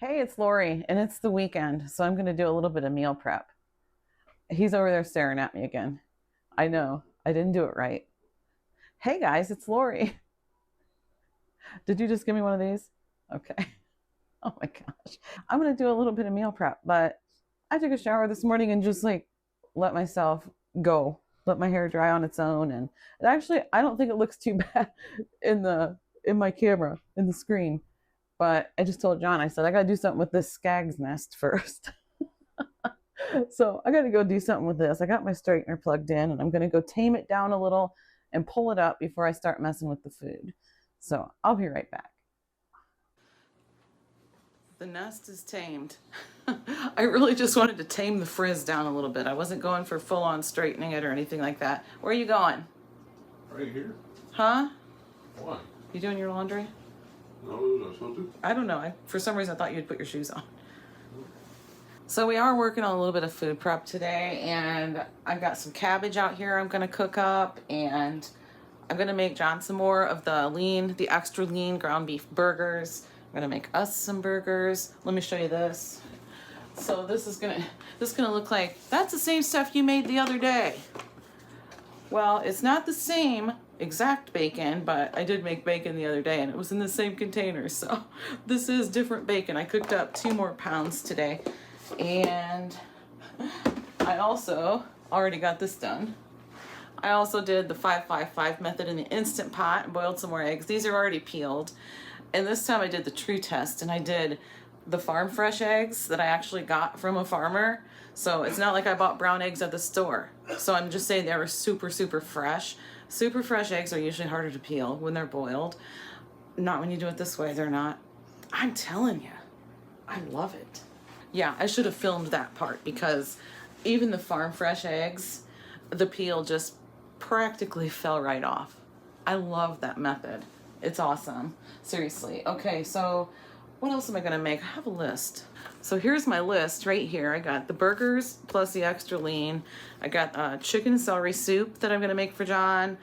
Hey, it's Lori, and it's the weekend, so I'm going to do a little bit of meal prep. He's over there staring at me again. I know, I didn't do it right. Hey guys, it's Lori. Did you just give me one of these? Okay. Oh my gosh. I'm going to do a little bit of meal prep, but I took a shower this morning and just like let myself go, let my hair dry on its own. And it actually, I don't think it looks too bad in my camera, in the screen. But I just told John, I said, I got to do something with this skag's nest first. So I got to go do something with this. I got my straightener plugged in and I'm going to go tame it down a little and pull it up before I start messing with the food. So I'll be right back. The nest is tamed. I really just wanted to tame the frizz down a little bit. I wasn't going for full on straightening it or anything like that. Where are you going? Right here. Huh? Why? You doing your laundry? No, was I supposed to? I don't know. For some reason I thought you'd put your shoes on. So we are working on a little bit of food prep today, and I've got some cabbage out here I'm going to cook up, and I'm going to make John some more of the extra lean ground beef burgers. I'm going to make us some burgers. Let me show you this. So this is going to look like, that's the same stuff you made the other day. Well, it's not the same exact bacon, but I did make bacon the other day and it was in the same container. So this is different bacon. I cooked up 2 more pounds today. And I also already got this done. I also did the 5-5-5 method in the Instant Pot and boiled some more eggs. These are already peeled. And this time I did the true test and I did the farm fresh eggs that I actually got from a farmer. So it's not like I bought brown eggs at the store. So I'm just saying they were super, super fresh. Super fresh eggs are usually harder to peel when they're boiled. Not when you do it this way, they're not. I'm telling you, I love it. Yeah, I should have filmed that part because even the farm fresh eggs, the peel just practically fell right off. I love that method. It's awesome. Seriously. Okay, so what else am I going to make? I have a list. So here's my list right here. I got the burgers plus the extra lean. I got chicken and celery soup that I'm going to make for John.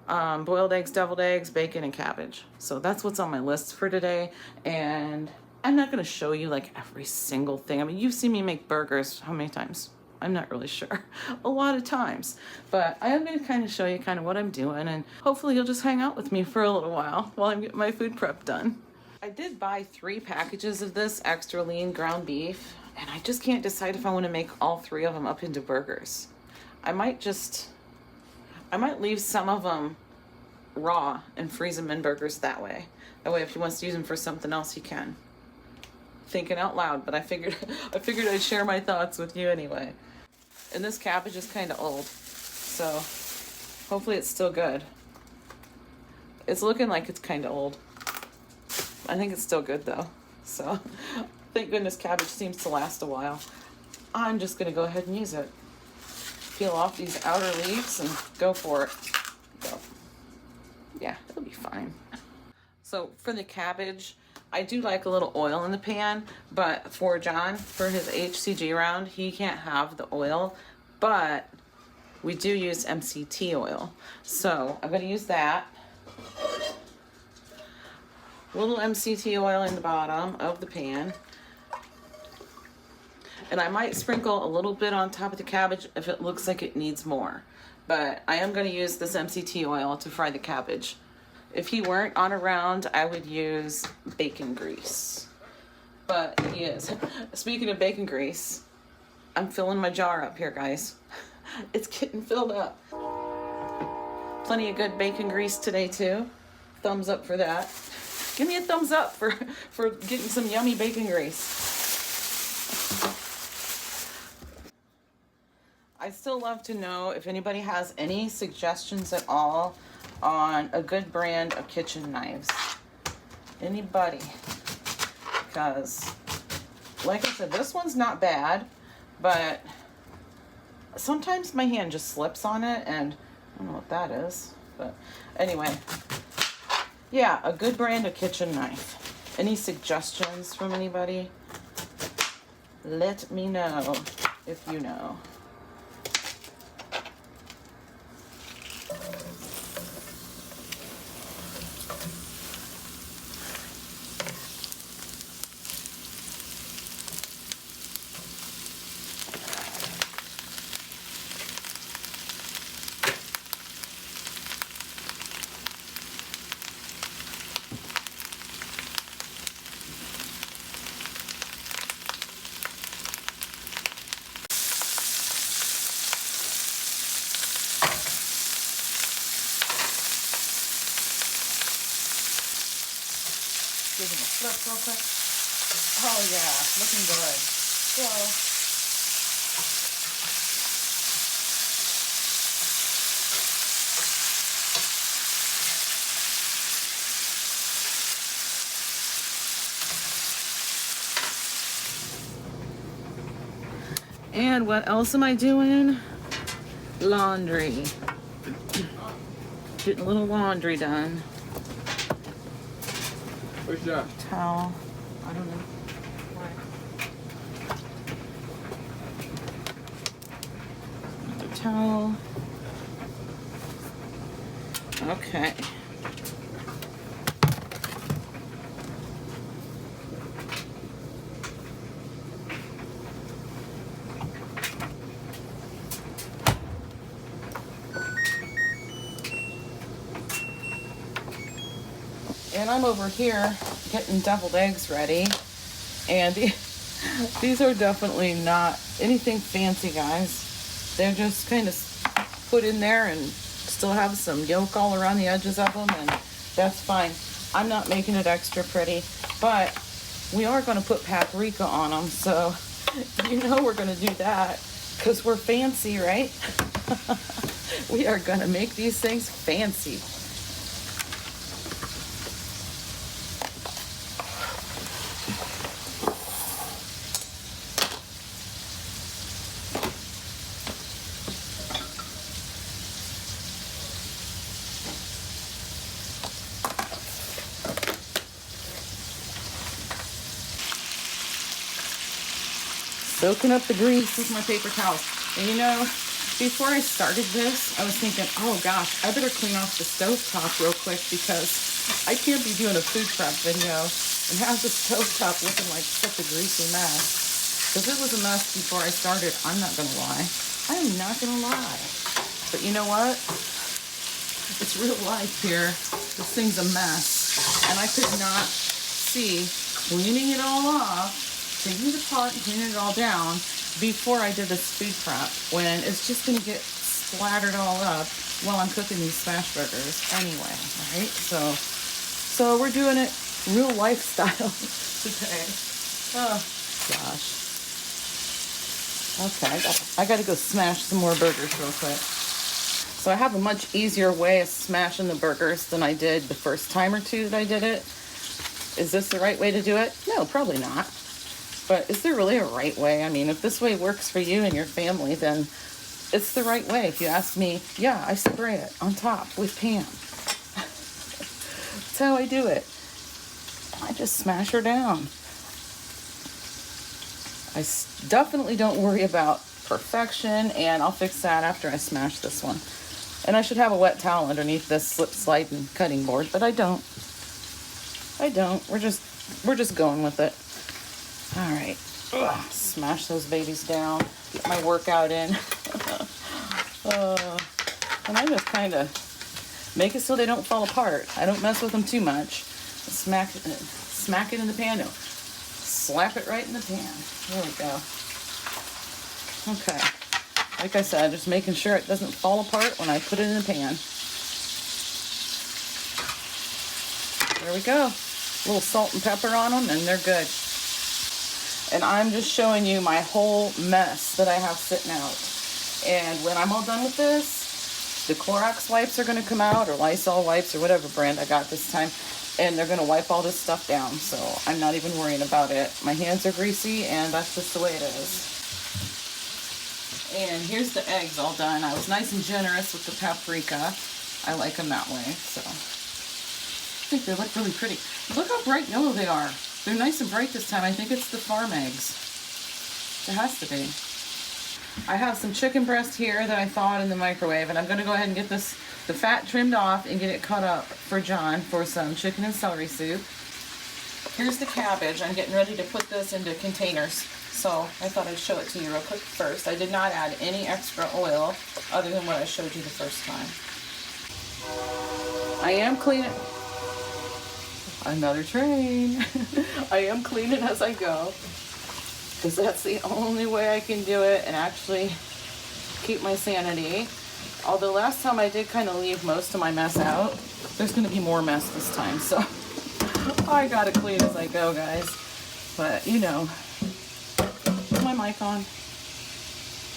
Boiled eggs, deviled eggs, bacon, and cabbage. So that's what's on my list for today. And I'm not going to show you like every single thing. I mean, you've seen me make burgers how many times? I'm not really sure. A lot of times. But I am going to kind of show you kind of what I'm doing, and hopefully you'll just hang out with me for a little while I'm getting my food prep done. I did buy 3 packages of this extra lean ground beef, and I just can't decide if I want to make all 3 of them up into burgers. I might leave some of them raw and freeze them in burgers that way. That way if he wants to use them for something else, he can. Thinking out loud, but I figured I'd share my thoughts with you anyway. And this cabbage is kind of old, so hopefully it's still good. It's looking like it's kind of old. I think it's still good though, so thank goodness cabbage seems to last a while. I'm just gonna go ahead and use it. Peel off these outer leaves and go for it. So, yeah, it'll be fine. So for the cabbage, I do like a little oil in the pan, but for John, for his hCG round, he can't have the oil, but we do use MCT oil. So I'm gonna use that. Little MCT oil in the bottom of the pan. And I might sprinkle a little bit on top of the cabbage if it looks like it needs more. But I am gonna use this MCT oil to fry the cabbage. If he weren't on around, I would use bacon grease. But he is. Speaking of bacon grease, I'm filling my jar up here, guys. It's getting filled up. Plenty of good bacon grease today, too. Thumbs up for that. Give me a thumbs up for getting some yummy bacon grease. I'd still love to know if anybody has any suggestions at all on a good brand of kitchen knives. Anybody? Because, like I said, this one's not bad, but sometimes my hand just slips on it, and I don't know what that is. But anyway, yeah, a good brand of kitchen knife. Any suggestions from anybody? Let me know if you know. real quick? Oh yeah, looking good. So, and what else am I doing? Laundry. Getting a little laundry done. Where's Josh? Towel. I don't know. Another towel. Okay. And I'm over here getting deviled eggs ready. And these are definitely not anything fancy, guys. They're just kind of put in there and still have some yolk all around the edges of them, and that's fine. I'm not making it extra pretty, but we are going to put paprika on them, so you know we're going to do that because we're fancy, right? We are going to make these things fancy. Soaking up the grease with my paper towels. And you know, before I started this, I was thinking, oh gosh, I better clean off the stovetop real quick because I can't be doing a food prep video and have the stovetop looking like such a greasy mess. Because it was a mess before I started, I'm not gonna lie. I am not gonna lie. But you know what? It's real life here. This thing's a mess. And I could not see cleaning it all off, taking it apart and cleaning it all down before I did this food prep, when it's just gonna get splattered all up while I'm cooking these smash burgers anyway, right? So we're doing it real lifestyle today. Oh gosh. Okay, I gotta go smash some more burgers real quick. So I have a much easier way of smashing the burgers than I did the first time or two that I did it. Is this the right way to do it? No, probably not. But is there really a right way? I mean, if this way works for you and your family, then it's the right way. If you ask me, yeah, I spray it on top with Pam. That's how I do it. I just smash her down. I definitely don't worry about perfection, and I'll fix that after I smash this one. And I should have a wet towel underneath this slip sliding cutting board, but I don't. We're just going with it. All right, smash those babies down, get my workout in. And I just kind of make it so they don't fall apart. I don't mess with them too much. Smack it in the pan. No, slap it right in the pan. There we go. Okay, like I said, just making sure it doesn't fall apart when I put it in the pan. There we go. A little salt and pepper on them, and they're good. And I'm just showing you my whole mess that I have sitting out. And when I'm all done with this, the Clorox wipes are going to come out, or Lysol wipes, or whatever brand I got this time, and they're going to wipe all this stuff down. So I'm not even worrying about it. My hands are greasy, and that's just the way it is. And here's the eggs all done. I was nice and generous with the paprika. I like them that way. So I think they look really pretty. Look how bright yellow they are. They're nice and bright this time. I think it's the farm eggs. It has to be. I have some chicken breast here that I thawed in the microwave, and I'm going to go ahead and get the fat trimmed off and get it cut up for John for some chicken and celery soup. Here's the cabbage. I'm getting ready to put this into containers, so I thought I'd show it to you real quick first. I did not add any extra oil other than what I showed you the first time. I am cleaning. Another train. I am cleaning as I go, because that's the only way I can do it and actually keep my sanity. Although last time I did kind of leave most of my mess out, there's going to be more mess this time. So I gotta clean as I go, guys. But, you know. Is my mic on?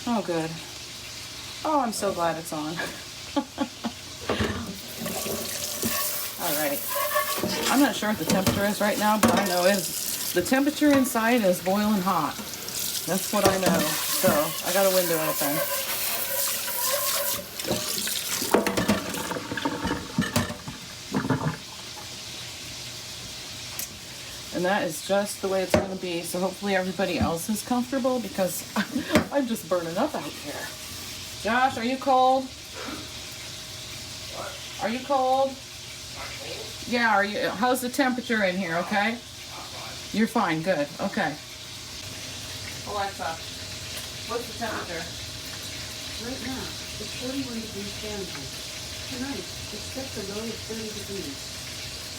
Oh, good. Oh, I'm so glad it's on. Alright. I'm not sure what the temperature is right now, but I know the temperature inside is boiling hot. That's what I know. So, I got a window open. And that is just the way it's going to be. So hopefully everybody else is comfortable because I'm just burning up out here. Josh, are you cold? Are you cold? Yeah, are you? How's the temperature in here, okay? You're fine, good, okay. Alexa, what's the temperature? Right now, it's 41 degrees Fahrenheit. Tonight, expect a low of 30 degrees.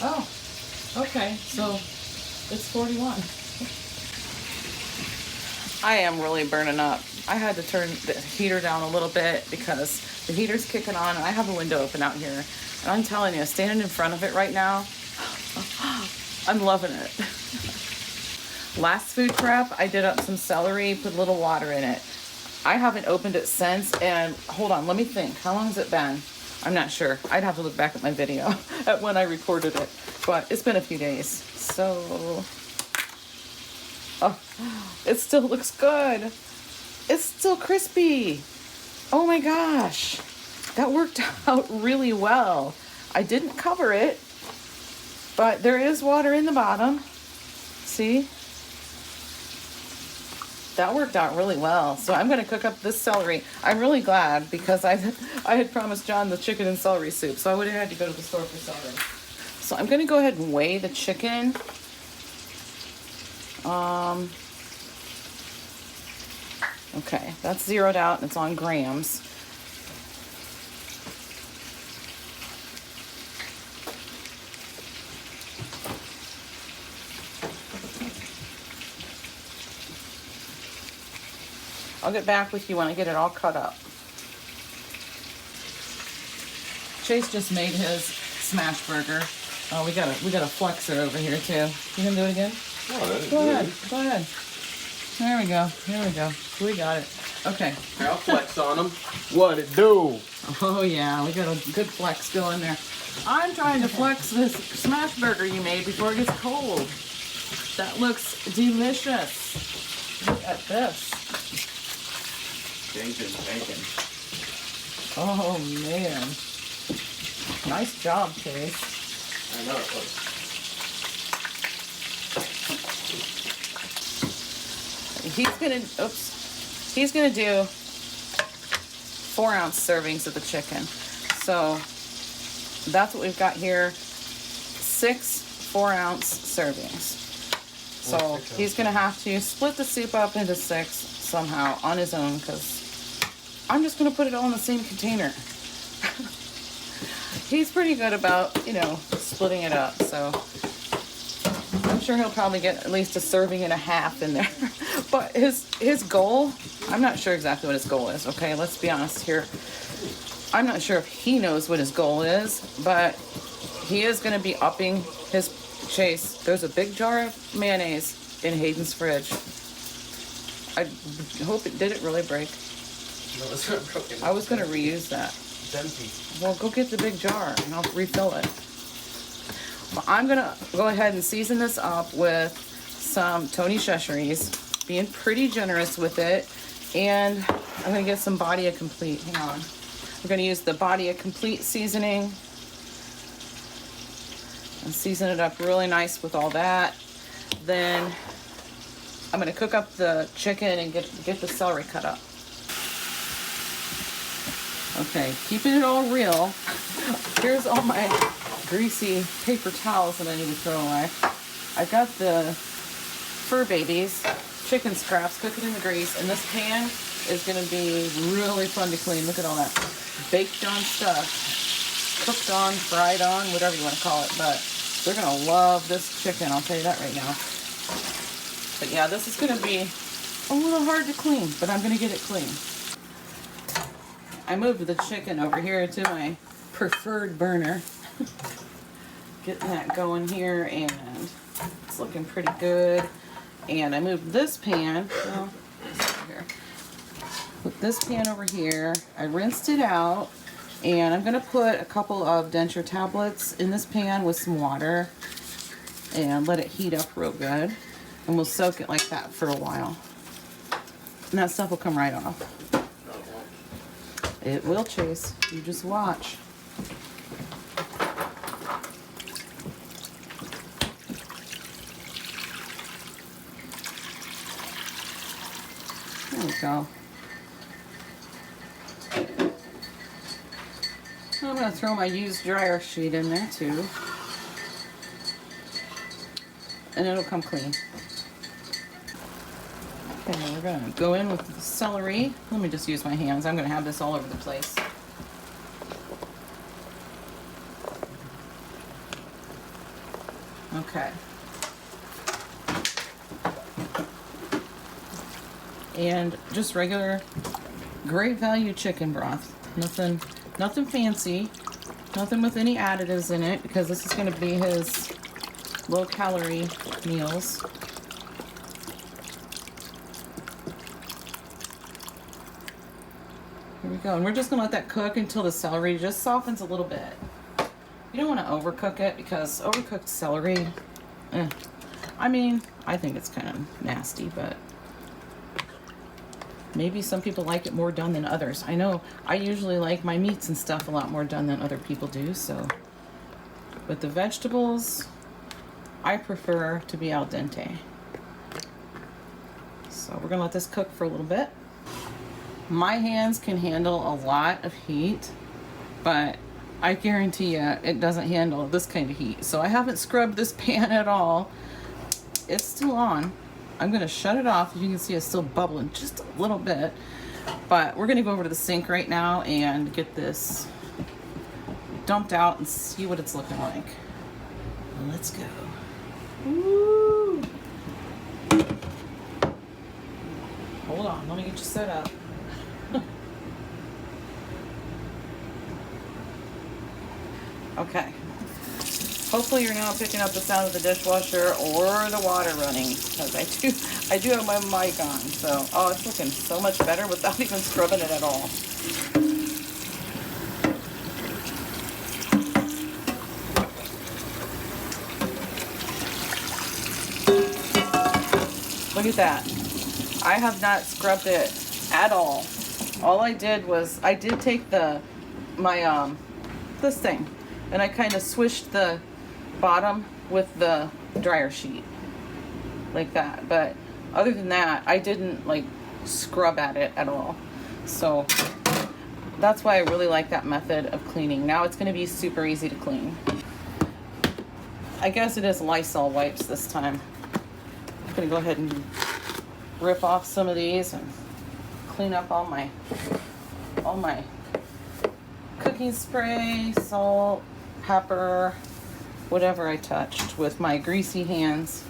Oh, okay, so it's 41. I am really burning up. I had to turn the heater down a little bit because the heater's kicking on and I have a window open out here. And I'm telling you, standing in front of it right now, I'm loving it. Last food prep, I did up some celery, put a little water in it. I haven't opened it since, and hold on, let me think. How long has it been? I'm not sure. I'd have to look back at my video at when I recorded it, but it's been a few days. So, oh, it still looks good. It's still crispy. Oh my gosh, that worked out really well. I didn't cover it, but there is water in the bottom. See? That worked out really well. So I'm going to cook up this celery. I'm really glad because I had promised John the chicken and celery soup, so I would have had to go to the store for celery. So I'm going to go ahead and weigh the chicken. Okay, that's zeroed out and it's on grams. I'll get back with you when I get it all cut up. Chase just made his smash burger. Oh, we got a flexer over here too. You gonna do it again? Oh, Go ahead. Go ahead. There we go. There we go. We got it. Okay. I'll flex on them. What it do? Oh yeah, we got a good flex going there. I'm trying to flex this smash burger you made before it gets cold. That looks delicious. Look at this. Bacon. Oh man. Nice job, Chase. I know it was. He's gonna do 4-ounce servings of the chicken. So that's what we've got here. 6 4-ounce servings. So he's gonna have to split the soup up into 6 somehow on his own because I'm just gonna put it all in the same container. He's pretty good about, you know, splitting it up. So I'm sure he'll probably get at least a serving and a half in there. But his goal, I'm not sure exactly what his goal is, okay? Let's be honest here. I'm not sure if he knows what his goal is, but he is going to be upping his Chase. There's a big jar of mayonnaise in Hayden's fridge. I hope it did it really break. No, it's not broken. I was going to reuse that. It's empty. Well, go get the big jar and I'll refill it. Well, I'm going to go ahead and season this up with some Tony Cheshires, being pretty generous with it. And I'm going to get some Body of Complete. Hang on. We're going to use the Body of Complete seasoning and season it up really nice with all that. Then I'm going to cook up the chicken and get the celery cut up. Okay, keeping it all real. Here's all my greasy paper towels that I need to throw away. I've got the Fur Babies chicken scraps cooking in the grease, and this pan is going to be really fun to clean. Look at all that baked on stuff, cooked on, fried on, whatever you want to call it, but they're going to love this chicken, I'll tell you that right now. But yeah, this is going to be a little hard to clean, but I'm going to get it clean. I moved the chicken over here to my preferred burner. getting that going here, and it's looking pretty good. And I moved this pan, well, here. Put this pan over here. I rinsed it out, and I'm gonna put a couple of denture tablets in this pan with some water and let it heat up real good. And we'll soak it like that for a while. And that stuff will come right off. It will, Chase. You just watch. There we go. I'm going to throw my used dryer sheet in there too. And it'll come clean. Okay, we're going to go in with the celery. Let me just use my hands. I'm going to have this all over the place. Okay. And just regular great value chicken broth. Nothing fancy. Nothing with any additives in it, because this is going to be his low calorie meals. Here we go. And we're just going to let that cook until the celery just softens a little bit. You don't want to overcook it, because overcooked celery, I mean, I think it's kind of nasty, but maybe some people like it more done than others. I know I usually like my meats and stuff a lot more done than other people do, so. With the vegetables, I prefer to be al dente. So we're gonna let this cook for a little bit. My hands can handle a lot of heat, but I guarantee you it doesn't handle this kind of heat. So I haven't scrubbed this pan at all. It's still on. I'm gonna shut it off. As you can see, it's still bubbling just a little bit. But we're gonna go over to the sink right now and get this dumped out and see what it's looking like. Let's go. Woo! Hold on, let me get you set up. Okay. Hopefully you're now picking up the sound of the dishwasher or the water running, because I do have my mic on. So, oh, it's looking so much better without even scrubbing it at all. Look at that. I have not scrubbed it at all. All I did was, I did take this thing, and I kind of swished the bottom with the dryer sheet like that, but other than that I didn't like scrub at it at all. So that's why I really like that method of cleaning. Now it's going to be super easy to clean. I guess it is Lysol wipes this time. I'm going to go ahead and rip off some of these and clean up all my cooking spray, salt, pepper, whatever I touched with my greasy hands.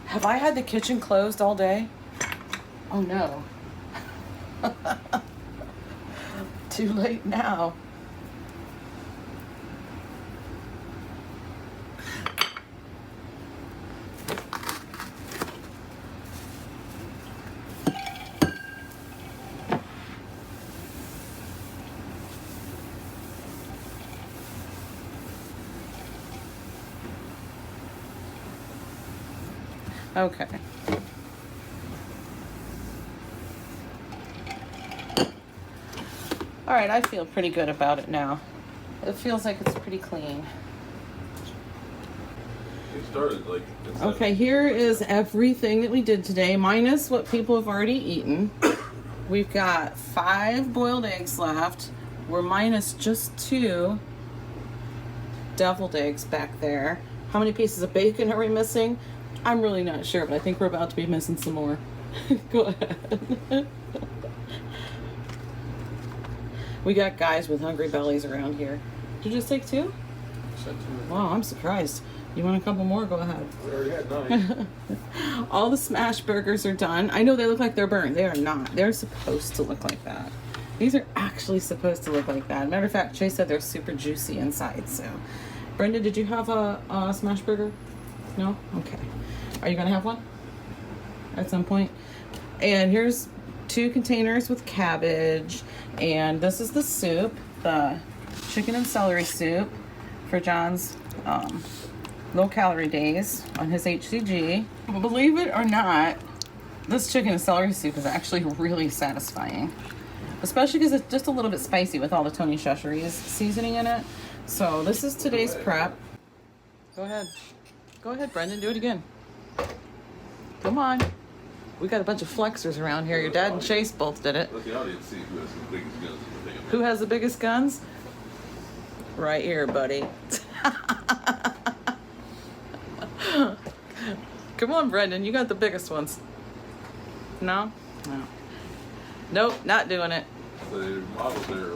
Have I had the kitchen closed all day? Oh no. Too late now. Okay. All right, I feel pretty good about it now. It feels like it's pretty clean. It started like. Okay, here is everything that we did today, minus what people have already eaten. We've got 5 boiled eggs left, We're minus just 2 deviled eggs back there. How many pieces of bacon are we missing? I'm really not sure, but I think we're about to be missing some more. Go ahead. We got guys with hungry bellies around here. Did you just take 2? Wow, I'm surprised. You want a couple more? Go ahead. We already had 9. All the smash burgers are done. I know they look like they're burnt. They are not. They're supposed to look like that. These are actually supposed to look like that. Matter of fact, Chase said they're super juicy inside. So, Brenda, did you have a smash burger? No? Okay. Are you going to have one at some point? And here's 2 containers with cabbage. And this is the soup, the chicken and celery soup for John's low-calorie days on his hCG. Believe it or not, this chicken and celery soup is actually really satisfying. Especially because it's just a little bit spicy with all the Tony Chachere's seasoning in it. So this is today's prep. Go ahead. Go ahead, Brendan. Do it again. Come on. We got a bunch of flexers around here. Your dad and Chase both did it. Let the audience see who has the biggest guns in the thing. Who has the biggest guns? Right here, buddy. Come on, Brendan. You got the biggest ones. No? No. Nope, not doing it. The models there.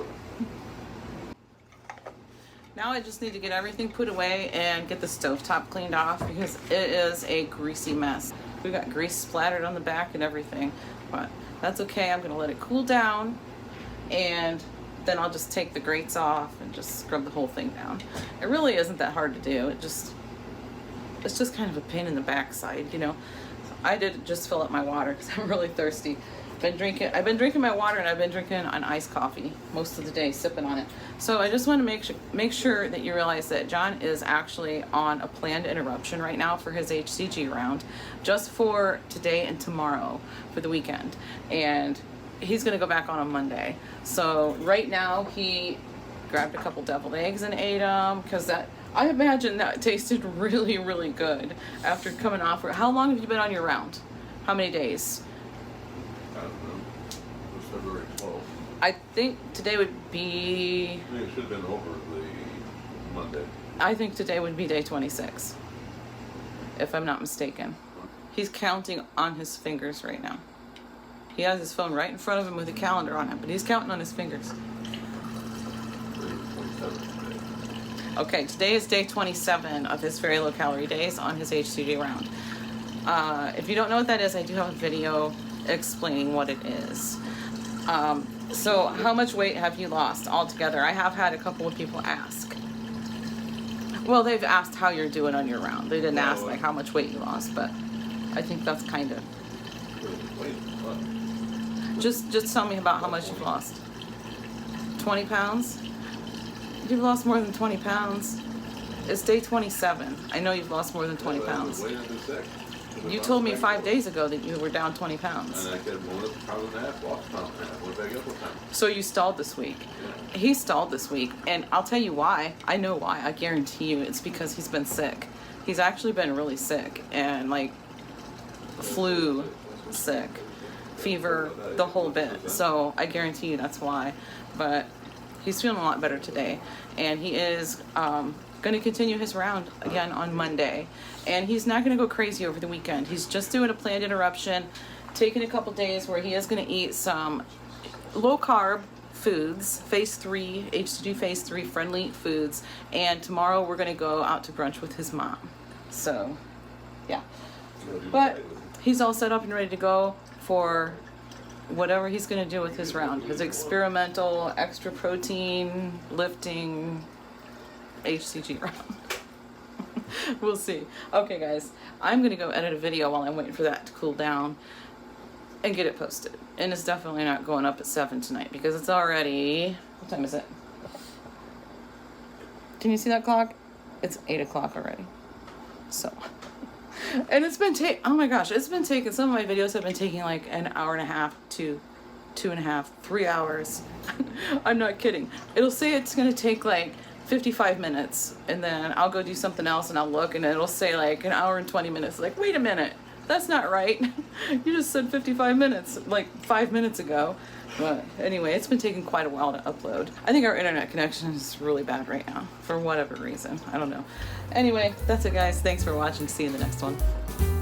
Now I just need to get everything put away and get the stovetop cleaned off because it is a greasy mess. We got grease splattered on the back and everything, but that's okay. I'm gonna let it cool down and then I'll just take the grates off and just scrub the whole thing down. It really isn't that hard to do. It's just kind of a pain in the backside, you know. I did just fill up my water because I'm really thirsty. I've been drinking my water and I've been drinking an iced coffee most of the day, sipping on it. So I just want to make sure that you realize that John is actually on a planned interruption right now for his hCG round, just for today and tomorrow for the weekend. And he's going to go back on Monday. So right now he grabbed a couple deviled eggs and ate them because I imagine that tasted really, really good after coming off. How long have you been on your round? How many days? I don't know. It was February 12th. I think today would be... I think it should have been over the Monday. I think today would be day 26, if I'm not mistaken. He's counting on his fingers right now. He has his phone right in front of him with a calendar on it, but he's counting on his fingers. 27th today. Okay, today is day 27 of his very low calorie days on his hCG round. If you don't know what that is, I do have a video explaining what it is. So how much weight have you lost altogether? I have had a couple of people ask. Well, they've asked how you're doing on your round. They didn't ask like how much weight you lost, but I think that's kind of... Just tell me about how much you've lost. 20 pounds? You've lost more than 20 pounds. It's day 27. I know you've lost more than 20 pounds. You told me 5 days ago that you were down 20 pounds. And I kept going up a pound and a half, lost a pound and a half, went back up a pound. So you stalled this week. Yeah. He stalled this week, and I'll tell you why. I know why. I guarantee you it's because he's been sick. He's actually been really sick, and like flu sick, fever, the whole bit. So I guarantee you that's why. But he's feeling a lot better today, and he is going to continue his round again on Monday. And he's not going to go crazy over the weekend. He's just doing a planned interruption, taking a couple days where he is going to eat some low carb foods, phase 3, hCG phase 3 friendly foods. And tomorrow we're going to go out to brunch with his mom. So, yeah. But he's all set up and ready to go for whatever he's going to do with his round. His experimental, extra protein, lifting, hCG round. We'll see. Okay, guys, I'm going to go edit a video while I'm waiting for that to cool down and get it posted. And it's definitely not going up at 7 tonight because it's already... What time is it? Can you see that clock? It's 8 o'clock already. So... And it's been oh my gosh, it's been taking, some of my videos have been taking like an hour and a half to 2.5, 3 hours. I'm not kidding. It'll say it's going to take like 55 minutes, and then I'll go do something else and I'll look and it'll say like an hour and 20 minutes. Like, wait a minute, that's not right. You just said 55 minutes, like 5 minutes ago. But anyway, it's been taking quite a while to upload. I think our internet connection is really bad right now, for whatever reason. I don't know. Anyway, that's it, guys. Thanks for watching. See you in the next one.